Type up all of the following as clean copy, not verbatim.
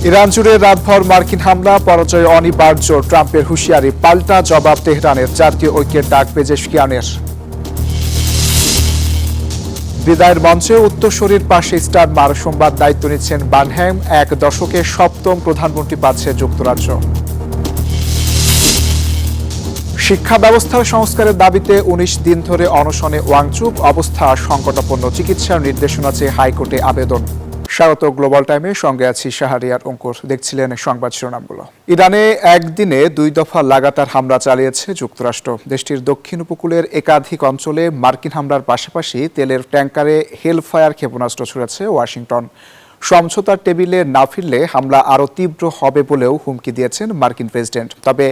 Iran জুড়ে রাতভর মার্কিন হামলা, পরাজয় অনিবার্য, ট্রাম্পের হুঁশিয়ারি, পাল্টা জবাব তেহরানের, জাতীয় ঐক্যের ডাক পেজেশকিয়ানের। বিদায়ের মঞ্চে উত্তরসূরির পাশে স্টারমার, সোমবার দায়িত্ব নিচ্ছেন বানহ্যাম। এক দশকে সপ্তম প্রধানমন্ত্রী পাচ্ছে যুক্তরাজ্য। শিক্ষা ব্যবস্থার সংস্কারের দাবিতে ১৯ দিন ধরে অনশনে ওয়াংচুক, অবস্থা সংকটাপন্ন, চিকিৎসার নির্দেশনা চেয়ে হাইকোর্টে আবেদন। স্বাগত গ্লোবাল টাইমে, সঙ্গে আছি শাহরিয়ার অঙ্কুর। দেখছিলেন সংবাদ শিরোনামগুলো। ইরানে একদিনে ২ দফা লাগাতার হামলা চালিয়েছে যুক্তরাষ্ট্র। দেশটির দক্ষিণ উপকূলের একাধিক অঞ্চলে মার্কিন হামলার পাশাপাশি তেলের ট্যাঙ্কারে হেলফায়ার ক্ষেপণাস্ত্র ছুড়েছে ওয়াশিংটন। সমঝোতার টেবিলে না ফিরলে হামলা আরও তীব্র হবে বলেও হুমকি দিয়েছেন মার্কিন প্রেসিডেন্ট। তবে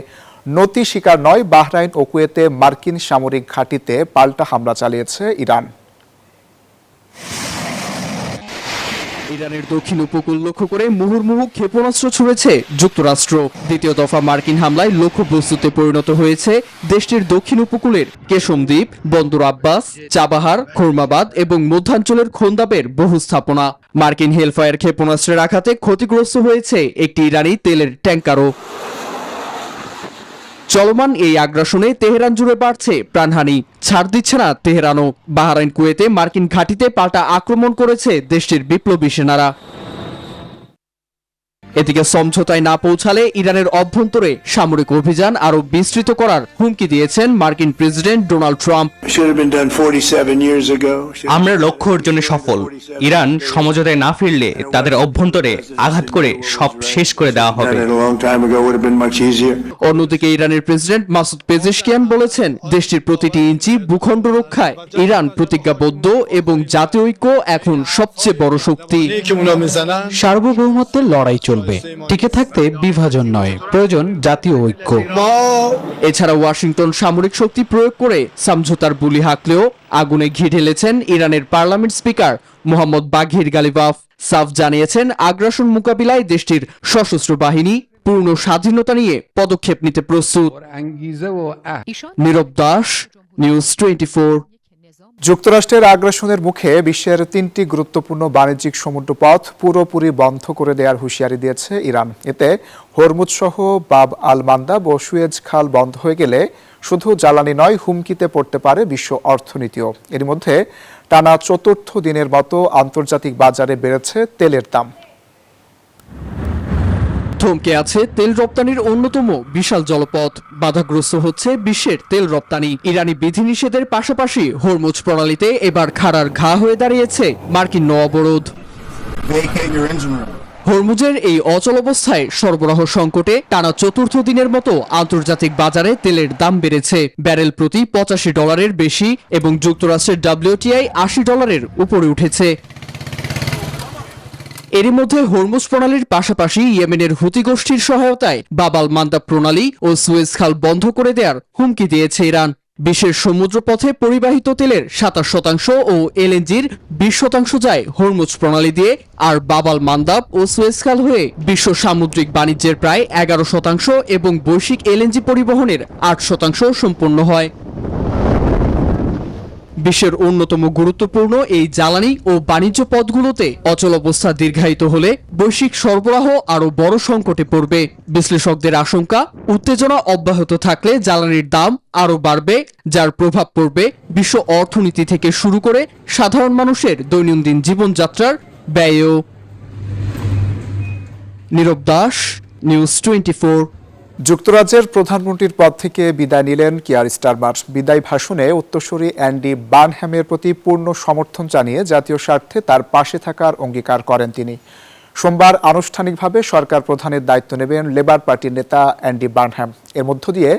নতি স্বীকার নয়, বাহরাইন ও কুয়েতে মার্কিন সামরিক ঘাঁটিতে পাল্টা হামলা চালিয়েছে ইরান। ইরানের দক্ষিণ উপকূল লক্ষ্য করে মুহুর্মুহু ক্ষেপণাস্ত্র ছুড়েছে যুক্তরাষ্ট্র। দ্বিতীয় দফা মার্কিন হামলায় লক্ষ্যবস্তুতে পরিণত হয়েছে দেশটির দক্ষিণ উপকূলের কেশম দ্বীপ, বন্দর আব্বাস, চাবাহার, খোরমাবাদ এবং মধ্যাঞ্চলের খোন্দাবের বহু স্থাপনা। মার্কিন হেলফায়ার ক্ষেপণাস্ত্রের আঘাতে ক্ষতিগ্রস্ত হয়েছে একটি ইরানি তেলের ট্যাঙ্কারও। চলমান এই আগ্রাসনে তেহরান জুড়ে বাড়ছে প্রাণহানি, ছাড় দিচ্ছে না তেহরানও। বাহরাইন কুয়েতে মার্কিন ঘাঁটিতে পাল্টা আক্রমণ করেছে দেশটির বিপ্লবী সেনারা। এদিকে সমঝোতায় না পৌঁছালে ইরানের অভ্যন্তরে সামরিক অভিযান আরো বিস্তৃত করার হুমকি দিয়েছেন মার্কিন প্রেসিডেন্ট ডোনাল্ড ট্রাম্প। আমরা লক্ষ্য অর্জনে সফল। ইরান সমঝোতায় না ফিরলে তাদের অভ্যন্তরে আঘাত করে সব শেষ করে দেওয়া হবে। অন্যদিকে ইরানের প্রেসিডেন্ট মাসুদ পেজেশকিয়ান বলেছেন, দেশটির প্রতিটি ইঞ্চি ভূখণ্ড রক্ষায় ইরান প্রতিজ্ঞাবদ্ধ এবং জাতীয় ঐক্য এখন সবচেয়ে বড় শক্তি। সার্বভৌমত্বের লড়াই চলবে, টিকে থাকতে বিভাজন নয়, প্রয়োজন জাতীয় ঐক্য। এছাড়া ওয়াশিংটন সামরিক শক্তি প্রয়োগ করে সমঝোতার বুলি হাঁকলেও আগুনে ঘি ঢেলেছেন ইরানের পার্লামেন্ট স্পিকার মোহাম্মদ বাঘির গালিবাফ। সাফ জানিয়েছেন, আগ্রাসন মোকাবিলায় দেশটির সশস্ত্র বাহিনী পূর্ণ স্বাধীনতা নিয়ে পদক্ষেপ নিতে প্রস্তুত। নীরব দাস, নিউজ 24। যুক্তরাষ্ট্রের আগ্রাসনের মুখে বিশ্বের ৩টি গুরুত্বপূর্ণ বাণিজ্যিক সমুদ্রপথ পুরোপুরি বন্ধ করে দেওয়ার হুঁশিয়ারি দিয়েছে ইরান। এতে হরমুজ সহ বাব আল মান্দাব ও সুয়েজ খাল বন্ধ হয়ে গেলে শুধু জ্বালানি নয়, হুমকিতে পড়তে পারে বিশ্ব অর্থনীতিও। এর মধ্যে টানা চতুর্থ দিনের মতো আন্তর্জাতিক বাজারে বেড়েছে তেলের দাম। থমকে আছে তেল রপ্তানির অন্যতম বিশাল জলপথ, বাধাগ্রস্ত হচ্ছে বিশ্বের তেল রপ্তানি। ইরানি বিধিনিষেধের পাশাপাশি হরমুজ প্রণালীতে এবার খাড়ার ঘা হয়ে দাঁড়িয়েছে মার্কিন নৌ অবরোধ। হরমুজের এই অচল অবস্থায় সরবরাহ সংকটে টানা চতুর্থ দিনের মতো আন্তর্জাতিক বাজারে তেলের দাম বেড়েছে ব্যারেল প্রতি $85 বেশি এবং যুক্তরাষ্ট্রের WTI $80 উপরে উঠেছে। এরই মধ্যে হরমুজ প্রণালীর পাশাপাশি ইয়েমেনের হুতি গোষ্ঠীর সহায়তায় বাব আল মান্দাব প্রণালী ও সুয়েজ খাল বন্ধ করে দেওয়ার হুমকি দিয়েছে ইরান। বিশ্বের সমুদ্রপথে পরিবাহিত তেলের 27% ও এলএনজির 20% যায় হরমুজ প্রণালী দিয়ে, আর বাব আল মান্দাব ও সুয়েজ খাল হয়ে বিশ্ব সামুদ্রিক বাণিজ্যের প্রায় 11% এবং বৈশ্বিক এলএনজি পরিবহনের 8% সম্পন্ন হয়। বিশ্বের অন্যতম গুরুত্বপূর্ণ এই জ্বালানি ও বাণিজ্য পথগুলোতে অচল অবস্থা দীর্ঘায়িত হলে বৈশ্বিক সরবরাহ আরও বড় সংকটে পড়বে। বিশ্লেষকদের আশঙ্কা, উত্তেজনা অব্যাহত থাকলে জ্বালানির দাম আরও বাড়বে, যার প্রভাব পড়বে বিশ্ব অর্থনীতি থেকে শুরু করে সাধারণ মানুষের দৈনন্দিন জীবনযাত্রার ব্যয়েও। নীরব দাস, নিউজ 24। যুক্তরাজ্যের প্রধানমন্ত্রীর পদ থেকে বিদায় নিলেন কিয়ার স্টারমার। বিদায় ভাষণে উত্তরসূরি অ্যান্ডি বার্নহ্যামের প্রতি পূর্ণ সমর্থন জানিয়ে জাতীয় স্বার্থে তার পাশে থাকার অঙ্গীকার করেন তিনি। সোমবার আনুষ্ঠানিকভাবে সরকার প্রধানের দায়িত্ব নেবেন লেবার পার্টির নেতা অ্যান্ডি বার্নহ্যাম। এর মধ্য দিয়ে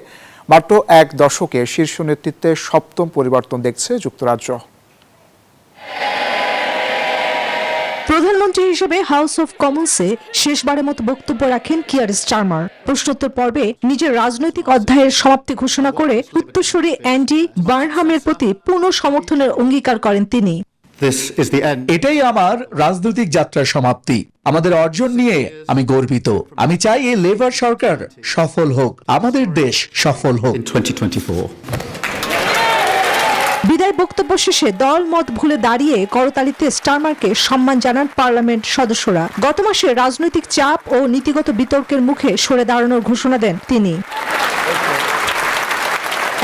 মাত্র এক দশকে শীর্ষ নেতৃত্বে সপ্তম পরিবর্তন দেখছে যুক্তরাজ্য। প্রধানমন্ত্রী হিসেবে হাউস অফ কমন্সে শেষবারের মতো বক্তব্য রাখেন কিয়ার স্টারমার। প্রশ্নোত্তর পর্বে নিজের রাজনৈতিক অধ্যায়ের সমাপ্তি ঘোষণা করে উত্তরসূরি অ্যান্ডি বার্নহ্যামের প্রতি পূর্ণ সমর্থনের অঙ্গীকার করেন তিনি। এটাই আমার রাজনৈতিক যাত্রার সমাপ্তি। আমাদের অর্জন নিয়ে আমি গর্বিত। আমি চাই এই লেবার সরকার সফল হোক, আমাদের দেশ সফল হোক। বিদায় বক্তব্য শেষে দল মত ভুলে দাঁড়িয়ে করতালিতে স্টারমারকে সম্মান জানান পার্লামেন্ট সদস্যরা। গত মাসে রাজনৈতিক চাপ ও নীতিগত বিতর্কের মুখে সরে দাঁড়ানোর ঘোষণা দেন তিনি।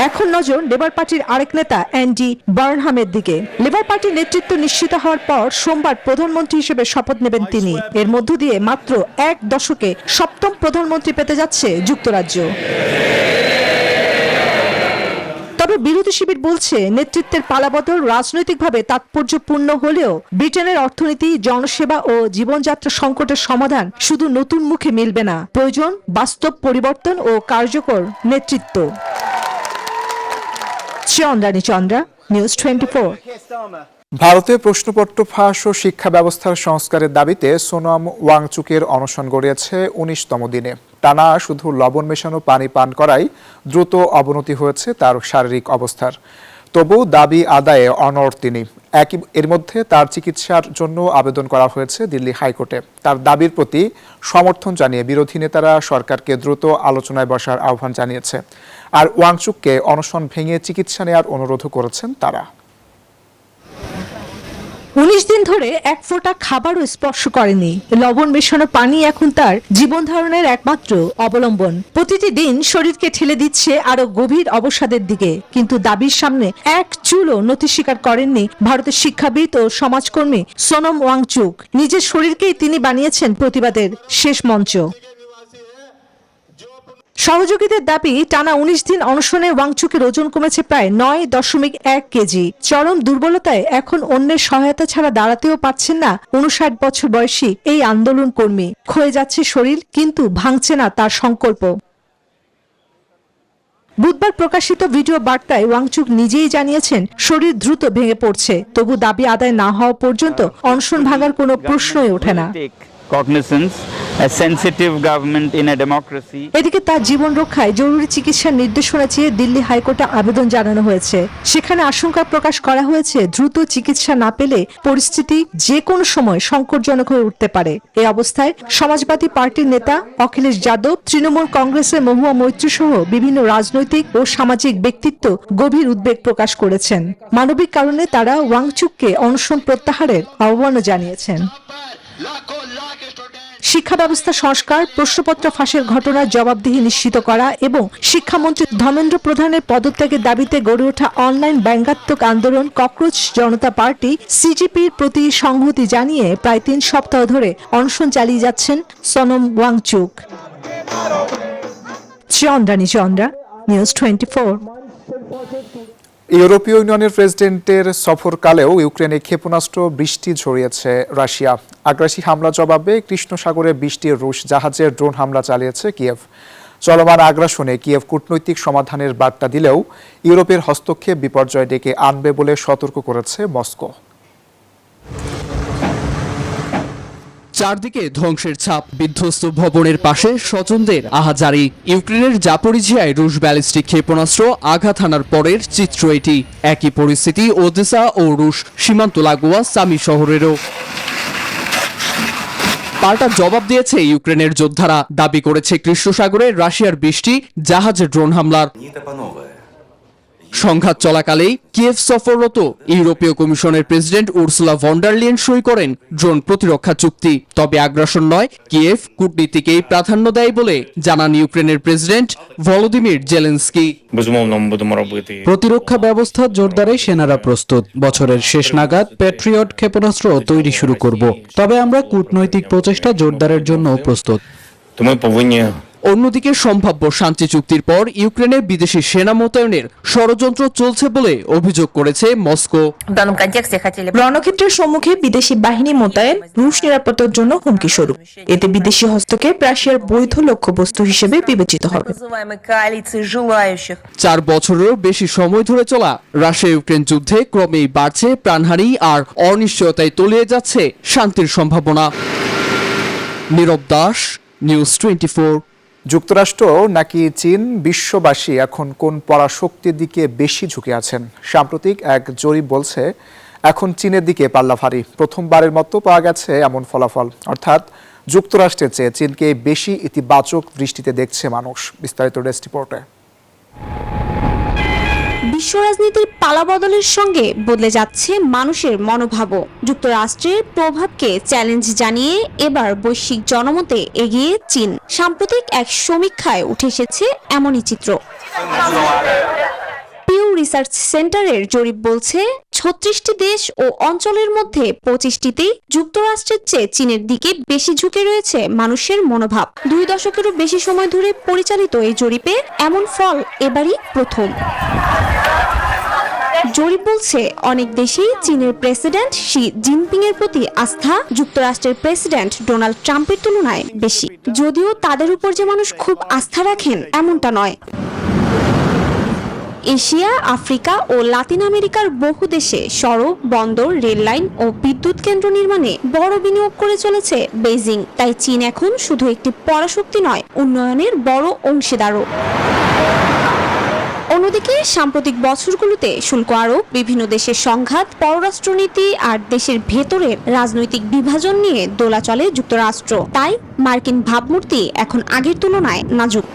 এখন নজর লেবার পার্টির আরেক নেতা অ্যান্ডি বার্নহামের দিকে। লেবার পার্টির নেতৃত্ব নিশ্চিত হওয়ার পর সোমবার প্রধানমন্ত্রী হিসেবে শপথ নেবেন তিনি। এর মধ্য দিয়ে মাত্র এক দশকে সপ্তম প্রধানমন্ত্রী পেতে যাচ্ছে যুক্তরাজ্য। তবে বিরোধী শিবির বলছে নেতৃত্বের পালাবদল রাজনৈতিকভাবে তাৎপর্যপূর্ণ হলেও ব্রিটেনের অর্থনীতি, জনসেবা ও জীবনযাত্রা সংকটের সমাধান শুধু নতুন মুখে মিলবে না, প্রয়োজন বাস্তব পরিবর্তন ও কার্যকর নেতৃত্ব। চন্দ্রা, নিউজ 24। ভারতে প্রশ্নপত্র ফাঁস ও শিক্ষা ব্যবস্থার সংস্কারের দাবিতে সোনম ওয়াংচুকের অনশন গড়িয়েছে ১৯তম দিনে। টানা শুধু লবণ মেশানো পানি পান করায় দ্রুত অবনতি হয়েছে তার শারীরিক অবস্থার। তবু দাবি আদায়ে অনড় তিনি। এর মধ্যে তার চিকিৎসার জন্য আবেদন করা হয়েছে দিল্লি হাইকোর্টে। তার দাবির প্রতি সমর্থন জানিয়ে বিরোধী নেতারা সরকারকে দ্রুত আলোচনায় বসার আহ্বান জানিয়েছে। আর ওয়াংচুককে অনশন ভেঙে চিকিৎসা নেওয়ার অনুরোধও করেছেন তারা। ১৯ দিন ধরে এক ফোঁটা খাবারও স্পর্শ করেনি। লবণ মেশানো পানি এখন তার জীবন ধারণের একমাত্র অবলম্বন। প্রতিটি দিন শরীরকে ঠেলে দিচ্ছে আরো গভীর অবসাদের দিকে। কিন্তু দাবির সামনে এক চুলও নতি স্বীকার করেননি ভারতের শিক্ষাবিদ ও সমাজকর্মী সোনম ওয়াংচুক। নিজের শরীরকেই তিনি বানিয়েছেন প্রতিবাদের শেষ মঞ্চ। সহযোগীদের দাবি, টানা ১৯ দিন অনশনে ওয়াংচুকের ওজন কমেছে প্রায় ৯.১ কেজি। চরম দুর্বলতায় এখন অন্যের সহায়তা ছাড়া দাঁড়াতেও পারছেন না ৫৯ বছর বয়সী এই আন্দোলন কর্মী। ক্ষয়ে যাচ্ছে শরীর, কিন্তু ভাঙছে না তার সংকল্প। বুধবার প্রকাশিত ভিডিও বার্তায় ওয়াংচুক নিজেই জানিয়েছেন শরীর দ্রুত ভেঙে পড়ছে, তবু দাবি আদায় না হওয়া পর্যন্ত অনশন ভাঙার কোনো প্রশ্নই ওঠে না। এদিকে তার জীবন রক্ষায় জরুরি চিকিৎসার নির্দেশনা চেয়ে দিল্লি হাইকোর্টে আবেদন জানানো হয়েছে। সেখানে আশঙ্কা প্রকাশ করা হয়েছে দ্রুত চিকিৎসা না পেলে পরিস্থিতি যে কোনো সময় সংকটজনক হয়ে উঠতে পারে। এই অবস্থায় সমাজবাদী পার্টির নেতা অখিলেশ যাদব, তৃণমূল কংগ্রেসের মহুয়া মৈত্রী সহ বিভিন্ন রাজনৈতিক ও সামাজিক ব্যক্তিত্ব গভীর উদ্বেগ প্রকাশ করেছেন। মানবিক কারণে তারা ওয়াংচুককে অনশন প্রত্যাহারের আহ্বানও জানিয়েছেন। শিক্ষা ব্যবস্থা সংস্কার, প্রশ্নপত্র ফাঁসের ঘটনার জবাবদিহি নিশ্চিত করা এবং শিক্ষামন্ত্রী ধর্মেন্দ্র প্রধানের পদত্যাগের দাবিতে গড়ে ওঠা অনলাইন ব্যঙ্গাত্মক আন্দোলন ককরোচ জনতা পার্টি সিজিপির প্রতি সংহতি জানিয়ে প্রায় ৩ সপ্তাহ ধরে অনশন চালিয়ে যাচ্ছেন সোনম ওয়াংচুক। চন্দ্রা, নিউজ 24। ইউরোপীয় ইউনিয়নের প্রেসিডেন্টের সফরকালেও ইউক্রেনে ক্ষেপণাস্ত্র বৃষ্টি ঝরিয়েছে রাশিয়া। আগ্রাসী হামলা জবাবে কৃষ্ণ সাগরে ২০টি রুশ জাহাজের ড্রোন হামলা চালিয়েছে কিয়েভ। চলমান আগ্রাসনে কিয়েভ কূটনৈতিক সমাধানের বার্তা দিলেও ইউরোপের হস্তক্ষেপ বিপর্যয় ডেকে আনবে বলে সতর্ক করেছে মস্কো। চারদিকে ধ্বংসের ছাপ, বিধ্বস্ত ভবনের পাশে স্বজনদের আহাজারি। ইউক্রেনের জাপোরিজিয়ায় রুশ ব্যালিস্টিক ক্ষেপণাস্ত্র আঘাত হানার পরের চিত্র এটি। একই পরিস্থিতি ওদেসা ও রুশ সীমান্ত লাগোয়া সামি শহরেরও। পাল্টা জবাব দিয়েছে ইউক্রেনের যোদ্ধারা। দাবি করেছে কৃষ্ণ সাগরে রাশিয়ার ২০টি জাহাজের ড্রোন হামলার। সংঘাত চলাকালেই কিয়েভ সফররত ইউরোপীয় কমিশনের president Ursula von der Leyen সই করেন ড্রোন প্রতিরক্ষা চুক্তি। তবে আগ্রাসন নয়, কিয়েভ কূটনীতিকেই প্রাধান্য দেয় বলে জানান ইউক্রেনের প্রেসিডেন্ট ভলোদিমির জেলেনস্কি। প্রতিরক্ষা ব্যবস্থা জোরদারে সেনারা প্রস্তুত। বছরের শেষ নাগাদ প্যাট্রিয়ট ক্ষেপণাস্ত্র তৈরি শুরু করব। তবে আমরা কূটনৈতিক প্রচেষ্টা জোরদারের জন্য প্রস্তুত। অন্যদিকে সম্ভাব্য শান্তি চুক্তির পর ইউক্রেনে বিদেশি সেনা মোতায়েনের ষড়যন্ত্র চলছে বলে অভিযোগ করেছে মস্কো। রণক্ষেত্রের সম্মুখে বিদেশি বাহিনী মোতায়েন রুশ নিরাপত্তার জন্য হুমকি স্বরূপ। এতে বিদেশি হস্তক্ষেপ রাশিয়ার বৈধ লক্ষ্যবস্তু হিসেবে বিবেচিত হবে। 4 বছরেরও বেশি সময় ধরে চলা রাশিয়া ইউক্রেন যুদ্ধে ক্রমেই বাড়ছে প্রাণহানি আর অনিশ্চয়তায় তলিয়ে যাচ্ছে শান্তির সম্ভাবনা। নীরব দাস, নিউজ 24। যুক্তরাষ্ট্র নাকি চীন, বিশ্ববাসী এখন কোন পরাশক্তির দিকে বেশি ঝুঁকে আছেন? সাম্প্রতিক এক জরিপ বলছে এখন চীনের দিকে পাল্লা ভারী। প্রথমবারের মতো পাওয়া গেছে এমন ফলাফল, অর্থাৎ যুক্তরাষ্ট্রের চেয়ে চীনকে বেশি ইতিবাচক দৃষ্টিতে দেখছে মানুষ। বিস্তারিত ডেস্ক রিপোর্টে। বিশ্ব রাজনীতির পালাবদলের সঙ্গে বদলে যাচ্ছে মানুষের মনোভাবও। যুক্তরাষ্ট্রের প্রভাবকে চ্যালেঞ্জ জানিয়ে এবার বৈশ্বিক জনমতে এগিয়ে চীন। সাম্প্রতিক এক সমীক্ষায় উঠে এসেছে এমনই চিত্র। পিউ রিসার্চ সেন্টারের জরিপ বলছে 36টি দেশ ও অঞ্চলের মধ্যে 25টিতেই যুক্তরাষ্ট্রের চেয়ে চীনের দিকে বেশি ঝুঁকে রয়েছে মানুষের মনোভাব। 2 দশকেরও বেশি সময় ধরে পরিচালিত এই জরিপে এমন ফল এবারই প্রথম। জরিপ বলছে অনেক দেশেই চীনের প্রেসিডেন্ট শি জিনপিং এর প্রতি আস্থা যুক্তরাষ্ট্রের প্রেসিডেন্ট ডোনাল্ড ট্রাম্পের তুলনায় বেশি। যদিও তাদের উপর যে মানুষ খুব আস্থা রাখেন এমনটা নয়। এশিয়া, আফ্রিকা ও লাতিন আমেরিকার বহু দেশে সড়ক, বন্দর, রেল লাইন ও বিদ্যুৎ কেন্দ্র নির্মাণে বড় বিনিয়োগ করে চলেছে বেইজিং। তাই চীন এখন শুধু একটি পরাশক্তি নয়, উন্নয়নের বড় অংশীদারও। অন্যদিকে সাম্প্রতিক বছরগুলোতে শুল্ক আরোপ, বিভিন্ন দেশের সংঘাত, পররাষ্ট্রনীতি আর দেশের ভেতরের রাজনৈতিক বিভাজন নিয়ে দোলাচলে যুক্তরাষ্ট্র। তাই মার্কিন ভাবমূর্তি এখন আগের তুলনায় নাজুক।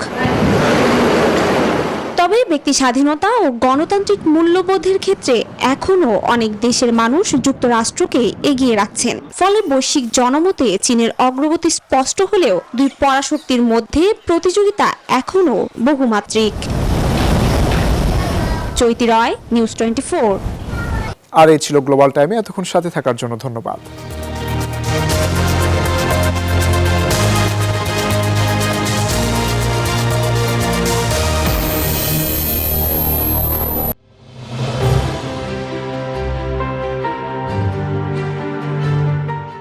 তবে ব্যক্তি স্বাধীনতা ও গণতান্ত্রিক মূল্যবোধের ক্ষেত্রে এখনও অনেক দেশের মানুষ যুক্তরাষ্ট্রকে এগিয়ে রাখছেন। ফলে বৈশ্বিক জনমতে চীনের অগ্রগতি স্পষ্ট হলেও দুই পরাশক্তির মধ্যে প্রতিযোগিতা এখনও বহুমাত্রিক। চৈতি রয়, নিউজ 24। আর এই ছিল গ্লোবাল টাইমে। এতক্ষণ সাথে থাকার জন্য ধন্যবাদ।